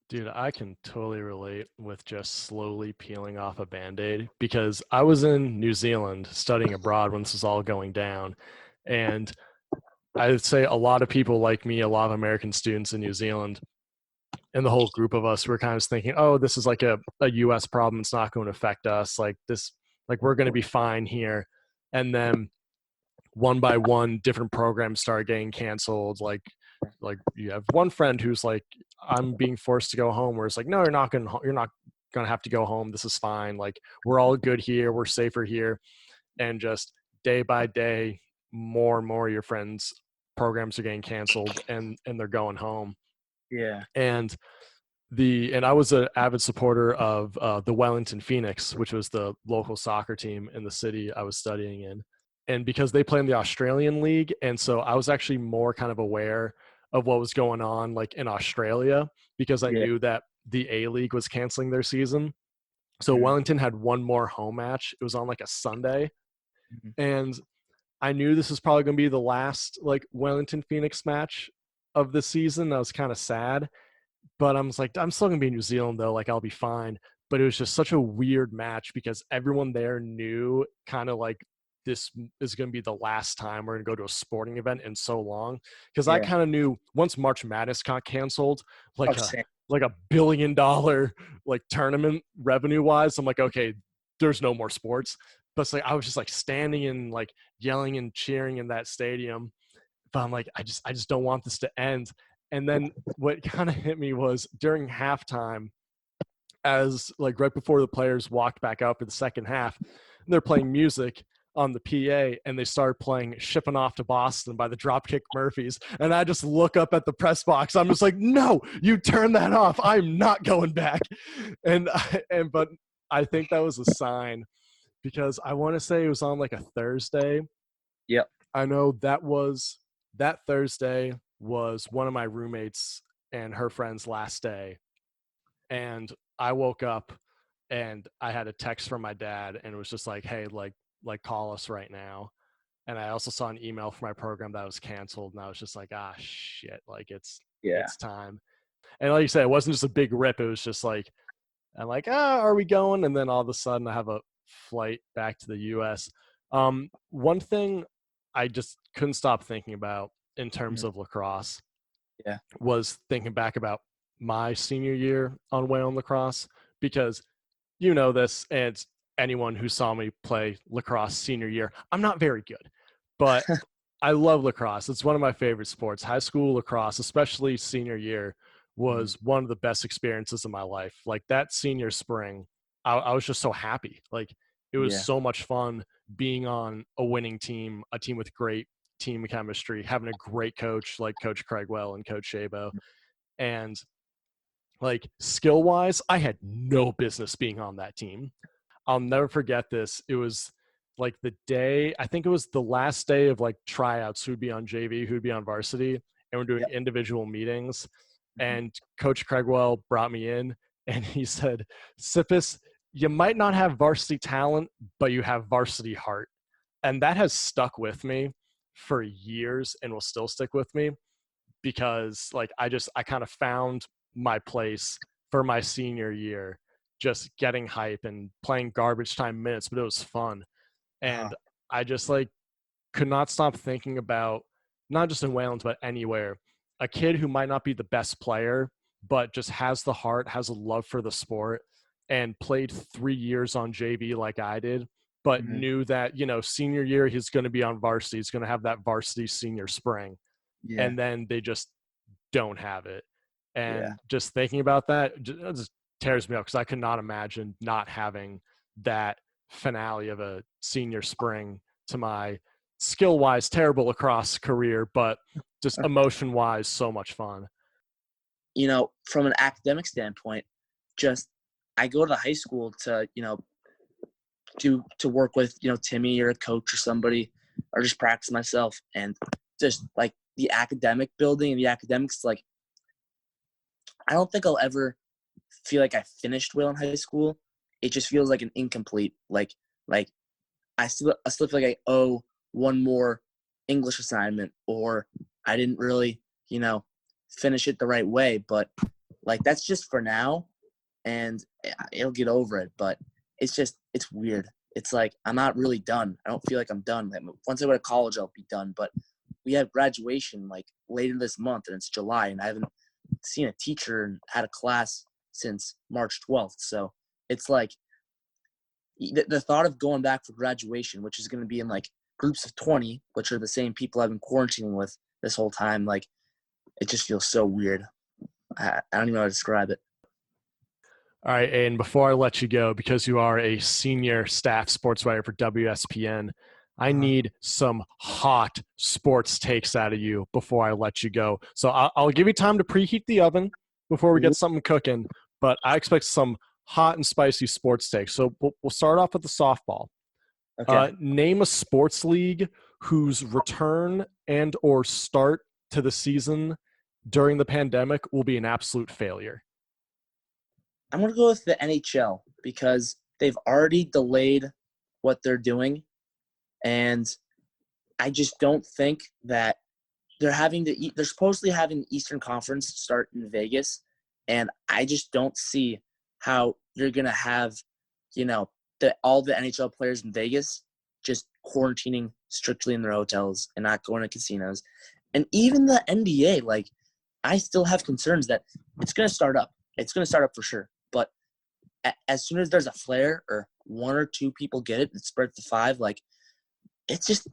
Dude, I can totally relate with just slowly peeling off a Band-Aid, because I was in New Zealand studying abroad when this was all going down. And I would say a lot of people like me, a lot of American students in New Zealand, and the whole group of us were kind of thinking, oh, this is like a US problem. It's not going to affect us. Like this, like we're going to be fine here. And then one by one, different programs start getting canceled. Like you have one friend who's like, I'm being forced to go home, where it's like, no, you're not gonna have to go home. This is fine. Like we're all good here. We're safer here. And just day by day, more and more of your friends' programs are getting canceled, and they're going home.
Yeah.
And I was an avid supporter of the Wellington Phoenix, which was the local soccer team in the city I was studying in. And because they play in the Australian League, and so I was actually more kind of aware of what was going on like in Australia, because I
Yeah.
knew that the A League was canceling their season. So
Mm-hmm.
Wellington had one more home match. It was on like a Sunday.
Mm-hmm.
And I knew this was probably going to be the last like Wellington Phoenix match of the season. I was kind of sad, but I was like, I'm still gonna be in New Zealand though, like I'll be fine. But it was just such a weird match because everyone there knew kind of like this is gonna be the last time we're gonna go to a sporting event in so long. Because I
Yeah.
kind of knew once March Madness got canceled,
Oh,
like a
same.
$1 billion like tournament revenue wise. I'm like, okay, there's no more sports. But it's like I was just like standing and like yelling and cheering in that stadium. But I'm like, I just don't want this to end. And then what kind of hit me was during halftime, as like right before the players walked back out for the second half, they're playing music on the PA and they started playing Shipping Off to Boston by the Dropkick Murphys. And I just look up at the press box. I'm just like, no, you turn that off. I'm not going back. But I think that was a sign because I want to say it was on like a Thursday.
Yep.
I know that Thursday was one of my roommates and her friend's last day. And I woke up and I had a text from my dad and it was just like, hey, like call us right now. And I also saw an email from my program that was canceled and I was just like, ah shit, like
Yeah.
it's time. And like you said, it wasn't just a big rip, it was just like I'm like, are we going? And then all of a sudden I have a flight back to the US. One thing I just couldn't stop thinking about in terms
Mhm.
of lacrosse
Yeah.
was thinking back about my senior year on Whalen Lacrosse because you know this, and anyone who saw me play lacrosse senior year, I'm not very good, but I love lacrosse. It's one of my favorite sports. High school lacrosse, especially senior year,
Mhm.
was one of the best experiences of my life. Like that senior spring, I was just so happy. Like it was
Yeah.
so much fun being on a winning team, a team with great team chemistry, having a great coach like Coach Craigwell and Coach Shabo. And like skill wise, I had no business being on that team. I'll never forget this. It was like the day, I think it was the last day of like tryouts, who'd be on JV, who'd be on varsity, and we're doing
Yep.
individual meetings.
Mhm.
And Coach Craigwell brought me in and he said, Sippis, you might not have varsity talent, but you have varsity heart. And that has stuck with me for years and will still stick with me because like I kind of found my place for my senior year, just getting hype and playing garbage time minutes, but it was fun.
Uh-huh.
And I just like could not stop thinking about not just in Wayland, but anywhere, a kid who might not be the best player, but just has the heart, has a love for the sport, and played 3 years on JV like I did, but
Mhm.
knew that, you know, senior year, he's going to be on varsity. He's going to have that varsity senior spring.
Yeah.
And then they just don't have it.
Yeah.
And just thinking about that just tears me up because I could not imagine not having that finale of a senior spring to my skill wise terrible lacrosse career, but just emotion wise, so much fun.
From an academic standpoint, just I go to high school to, to work with, Timmy or a coach or somebody, or just practice myself, and just like the academic building and the academics, like I don't think I'll ever feel like I finished well in high school. It just feels like an incomplete, like I still feel like I owe one more English assignment, or I didn't really, finish it the right way. But like that's just for now, and it'll get over it. But it's weird. It's like I'm not really done. I don't feel like I'm done. Like, once I go to college, I'll be done. But we have graduation like later this month, and it's July, and I haven't seen a teacher and had a class since March 12th. So it's like the thought of going back for graduation, which is going to be in like groups of 20, which are the same people I've been quarantining with this whole time, like it just feels so weird. I don't even know how to describe it.
All right, and before I let you go, because you are a senior staff sports writer for WSPN, I
Uh-huh.
need some hot sports takes out of you before I let you go. So I'll give you time to preheat the oven before we
Ooh,
get something cooking, but I expect some hot and spicy sports takes. So we'll start off with the softball.
okay.
Name a sports league whose return and or start to the season during the pandemic will be an absolute failure.
I'm going to go with the NHL because they've already delayed what they're doing. And I just don't think that they're supposedly having the Eastern Conference start in Vegas. And I just don't see how you're going to have, all the NHL players in Vegas just quarantining strictly in their hotels and not going to casinos. And even the NBA, like, I still have concerns that it's going to start up. It's going to start up for sure. But as soon as there's a flare or one or two people get it, it spreads to five. Like, it's just,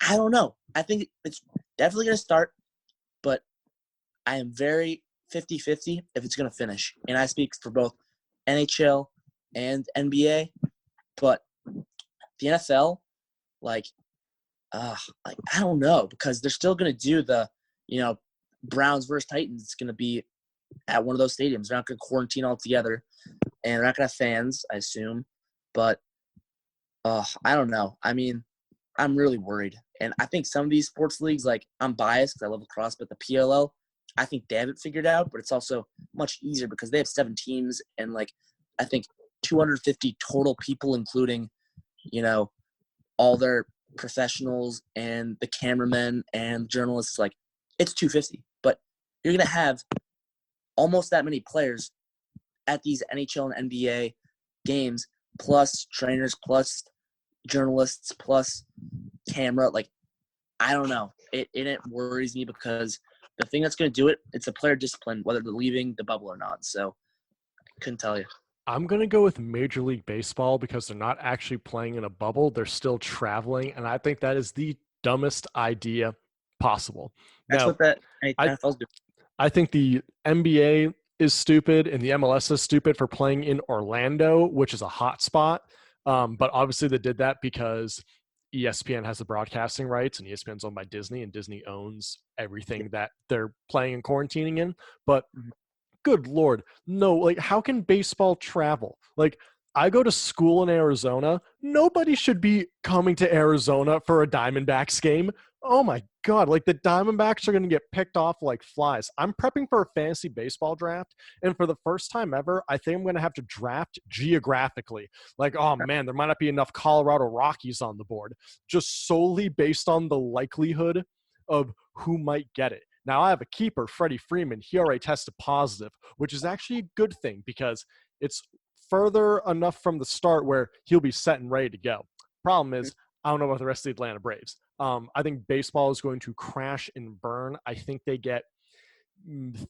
I don't know. I think it's definitely going to start, but I am very 50-50 if it's going to finish. And I speak for both NHL and NBA, but the NFL, like, like I don't know, because they're still going to do the, Browns versus Titans. It's going to be at one of those stadiums. They're not going to quarantine altogether, and they're not going to have fans, I assume. But I don't know. I mean, I'm really worried. And I think some of these sports leagues, like, I'm biased because I love lacrosse, but the PLL, I think they have it figured out, but it's also much easier because they have 7 teams and, like, I think 250 total people, including, all their professionals and the cameramen and journalists. Like, it's 250, but you're going to have almost that many players at these NHL and NBA games, plus trainers, plus journalists, plus camera. Like, I don't know. It worries me because the thing that's going to do it, it's a player discipline, whether they're leaving the bubble or not. So I couldn't tell you.
I'm going to go with Major League Baseball because they're not actually playing in a bubble. They're still traveling. And I think that is the dumbest idea possible.
That's
Now,
what the
I,
NFL's doing.
I think the NBA is stupid and the MLS is stupid for playing in Orlando, which is a hot spot. But obviously they did that because ESPN has the broadcasting rights and ESPN's owned by Disney and Disney owns everything that they're playing and quarantining in. But good Lord, no, like how can baseball travel? Like I go to school in Arizona. Nobody should be coming to Arizona for a Diamondbacks game. Oh my God, like the Diamondbacks are going to get picked off like flies. I'm prepping for a fantasy baseball draft. And for the first time ever, I think I'm going to have to draft geographically. Like, oh man, there might not be enough Colorado Rockies on the board, just solely based on the likelihood of who might get it. Now I have a keeper, Freddie Freeman. He already tested positive, which is actually a good thing because it's further enough from the start where he'll be set and ready to go. Problem is, I don't know about the rest of the Atlanta Braves. I think baseball is going to crash and burn. I think they get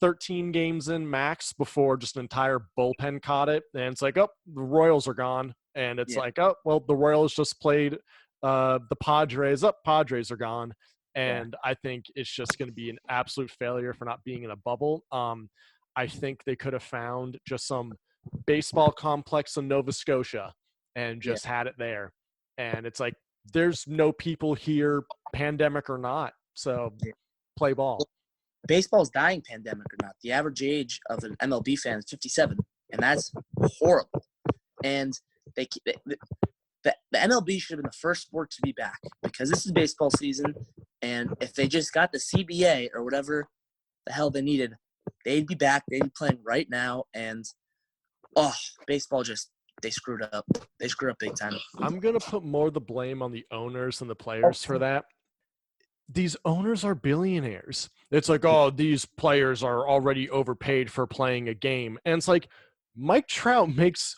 13 games in max before just an entire bullpen caught it. And it's like, oh, the Royals are gone. And it's like, oh, well, the Royals just played the Padres. Up, Padres are gone. And I think it's just going to be an absolute failure for not being in a bubble. I think they could have found just some baseball complex in Nova Scotia and just had it there. And it's like, there's no people here, pandemic or not. So play ball.
Baseball's dying, pandemic or not. The average age of an MLB fan is 57, and that's horrible. And the MLB should have been the first sport to be back because this is baseball season. And if they just got the CBA or whatever the hell they needed, they'd be back. They'd be playing right now. And, baseball just – they screwed up. They screwed up big time.
I'm going to put more of the blame on the owners and the players for that. These owners are billionaires. It's like, oh, these players are already overpaid for playing a game. And it's like Mike Trout makes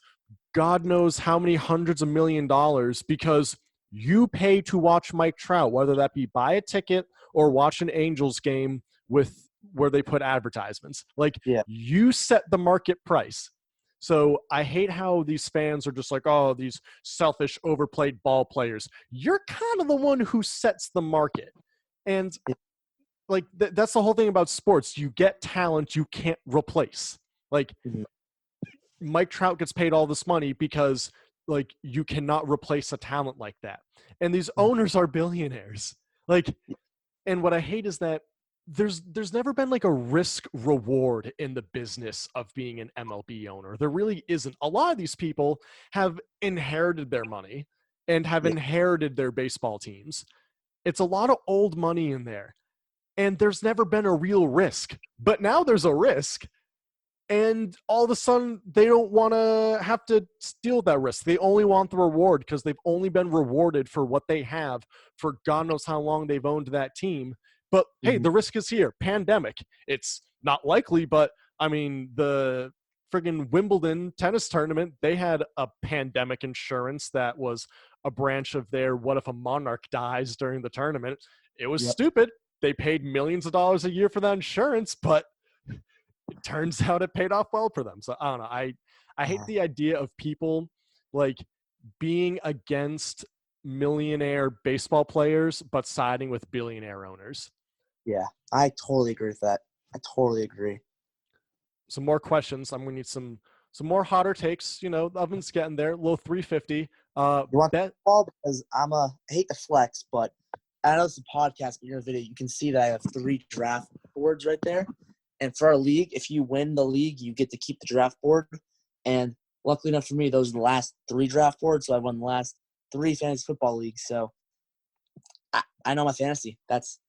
God knows how many hundreds of $1,000,000 because you pay to watch Mike Trout, whether that be buy a ticket or watch an Angels game with where they put advertisements. Like you set the market price. So I hate how these fans are just like, oh, these selfish, overplayed ball players. You're kind of the one who sets the market. And like that's the whole thing about sports. You get talent you can't replace. Like Mike Trout gets paid all this money because like you cannot replace a talent like that. And these owners are billionaires. Like, and what I hate is that there's never been like a risk reward in the business of being an MLB owner. There really isn't. A lot of these people have inherited their money and have inherited their baseball teams. It's a lot of old money in there. And there's never been a real risk. But now there's a risk. And all of a sudden, they don't want to have to steal that risk. They only want the reward because they've only been rewarded for what they have for God knows how long they've owned that team. But, hey, the risk is here. Pandemic. It's not likely, but, I mean, the friggin' Wimbledon tennis tournament, they had a pandemic insurance that was a branch of their what if a monarch dies during the tournament. It was stupid. They paid millions of dollars a year for that insurance, but it turns out it paid off well for them. So I don't know. I hate the idea of people like being against millionaire baseball players but siding with billionaire owners.
Yeah, I totally agree with that. I totally agree.
Some more questions. I'm gonna need some more hotter takes. The oven's getting there. Low 350.
You want
Bet.
football? Because I hate to flex, but I know it's a podcast, but in your video, you can see that I have 3 draft boards right there. And for our league, if you win the league, you get to keep the draft board. And luckily enough for me, those are the last 3 draft boards. So I won the last 3 fantasy football leagues. So I know my fantasy. That's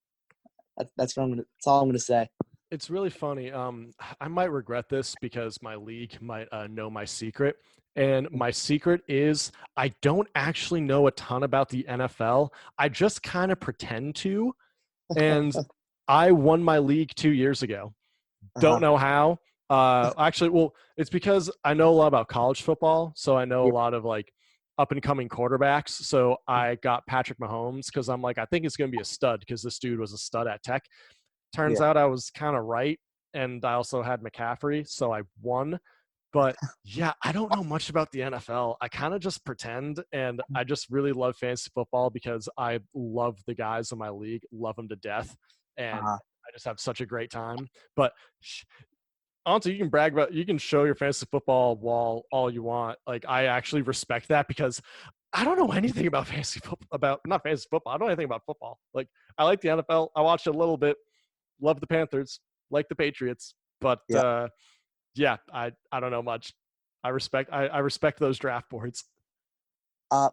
what I'm gonna. That's all I'm gonna say.
It's really funny. I might regret this because my league might know my secret. And my secret is I don't actually know a ton about the NFL. I just kind of pretend to. And I won my league 2 years ago. Don't
Uh-huh.
know how. Actually, well, it's because I know a lot about college football. So I know a
Yeah.
lot of like up and coming quarterbacks. So I got Patrick Mahomes because I'm like, I think it's going to be a stud because this dude was a stud at Tech. Turns
Yeah.
out I was kind of right. And I also had McCaffrey. So I won. But yeah, I don't know much about the NFL. I kind of just pretend, and I just really love fantasy football because I love the guys in my league, love them to death, and
Uh-huh.
I just have such a great time. But honestly, you can brag about, you can show your fantasy football wall all you want. Like I actually respect that because I don't know anything about fantasy football, about not fantasy football. I don't know anything about football. Like I like the NFL. I watched it a little bit. Love the Panthers. Like the Patriots. But
Yeah.
yeah, I don't know much. I respect those draft boards.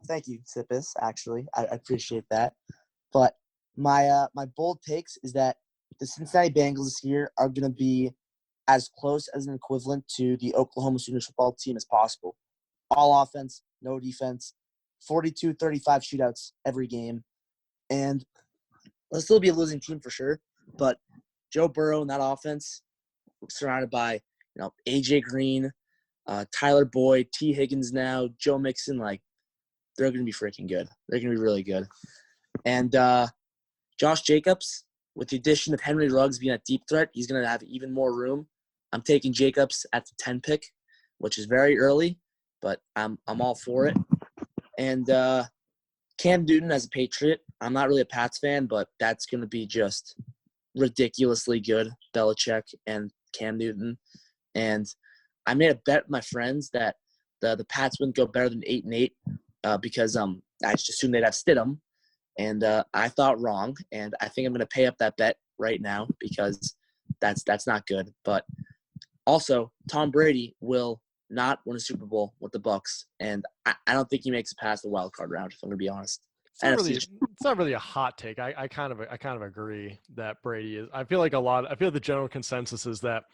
Thank you, Sipis. Actually, I appreciate that. But my bold takes is that the Cincinnati Bengals this year are going to be as close as an equivalent to the Oklahoma Sooners football team as possible. All offense, no defense, 42-35 shootouts every game. And they'll still be a losing team for sure. But Joe Burrow and that offense, surrounded by, AJ Green, Tyler Boyd, T. Higgins now, Joe Mixon, like, they're going to be freaking good. They're going to be really good. And Josh Jacobs, with the addition of Henry Ruggs being a deep threat, he's going to have even more room. I'm taking Jacobs at the 10 pick, which is very early, but I'm all for it. And Cam Newton as a Patriot, I'm not really a Pats fan, but that's going to be just ridiculously good, Belichick and Cam Newton. And I made a bet with my friends that the Pats wouldn't go better than 8-8 because I just assumed they'd have Stidham. And I thought wrong, and I think I'm going to pay up that bet right now because that's not good. But also, Tom Brady will not win a Super Bowl with the Bucks, and I don't think he makes it past the wild card round. If I'm going to be honest. NFC.
It's not really a hot take. I kind of agree that Brady is. I feel like the general consensus is that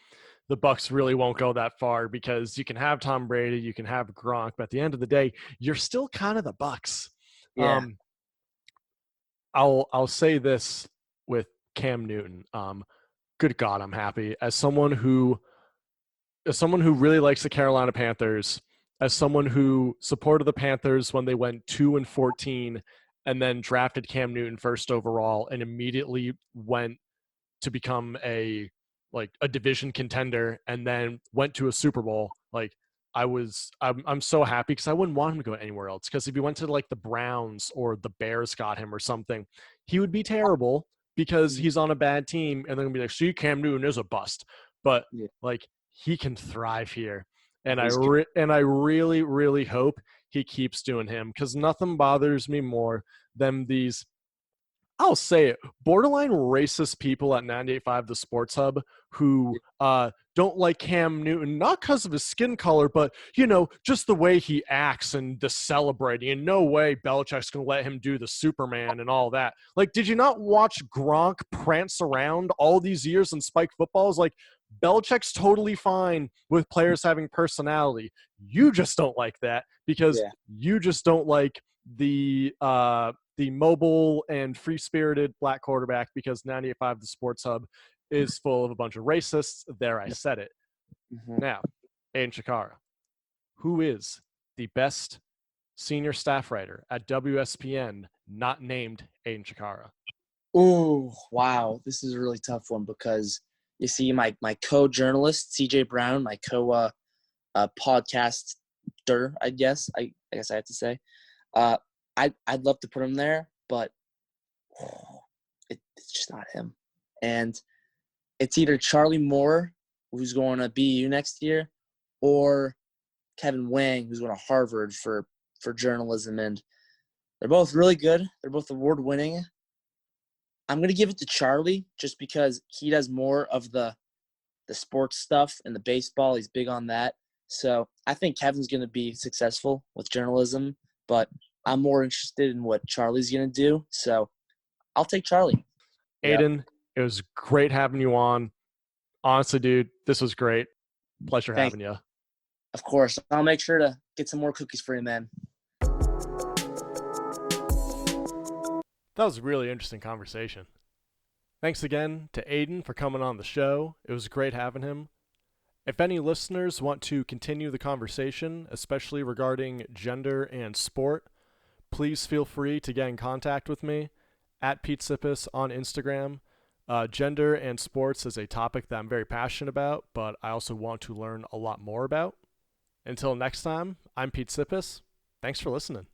the Bucks really won't go that far because you can have Tom Brady, you can have Gronk, but at the end of the day, you're still kind of the Bucks.
Yeah.
I'll say this with Cam Newton. Good God, I'm happy as someone who really likes the Carolina Panthers, as someone who supported the Panthers when they went 2-14 and then drafted Cam Newton first overall and immediately went to become a division contender and then went to a Super Bowl. Like I'm so happy because I wouldn't want him to go anywhere else. Because if he went to like the Browns or the Bears got him or something, he would be terrible because he's on a bad team and they're gonna be like, see, Cam Newton is a bust. But
Yeah.
like he can thrive here. And
He's good.
I really, really hope he keeps doing him because nothing bothers me more than these, I'll say it, borderline racist people at 98.5 The Sports Hub who don't like Cam Newton, not because of his skin color, but, just the way he acts and the celebrating. In no way Belichick's going to let him do the Superman and all that. Like, did you not watch Gronk prance around all these years in spike footballs? Like, Belichick's totally fine with players having personality. You just don't like that because
Yeah.
you just don't like the mobile and free-spirited black quarterback because 98.5 The Sports Hub is full of a bunch of racists. There, I said it.
Mm-hmm.
Now, Aiden Chitkara, who is the best senior staff writer at WSPN not named Aiden Chitkara?
Oh, wow. This is a really tough one because you see my co-journalist, CJ Brown, my podcaster, I guess. I guess I have to say. Uh, I'd love to put him there, but it's just not him. And it's either Charlie Moore, who's going to BU next year, or Kevin Wang, who's going to Harvard for journalism. And they're both really good. They're both award winning. I'm going to give it to Charlie just because he does more of the sports stuff and the baseball. He's big on that. So I think Kevin's going to be successful with journalism, but I'm more interested in what Charlie's going to do. So I'll take Charlie. Yep.
Aiden, it was great having you on. Honestly, dude, this was great. Pleasure
Thanks.
having you.
Of course. I'll make sure to get some more cookies for you, man.
That was a really interesting conversation. Thanks again to Aiden for coming on the show. It was great having him. If any listeners want to continue the conversation, especially regarding gender and sport, please feel free to get in contact with me at Pete Sippis on Instagram. Gender and sports is a topic that I'm very passionate about, but I also want to learn a lot more about. Until next time, I'm Pete Sippis. Thanks for listening.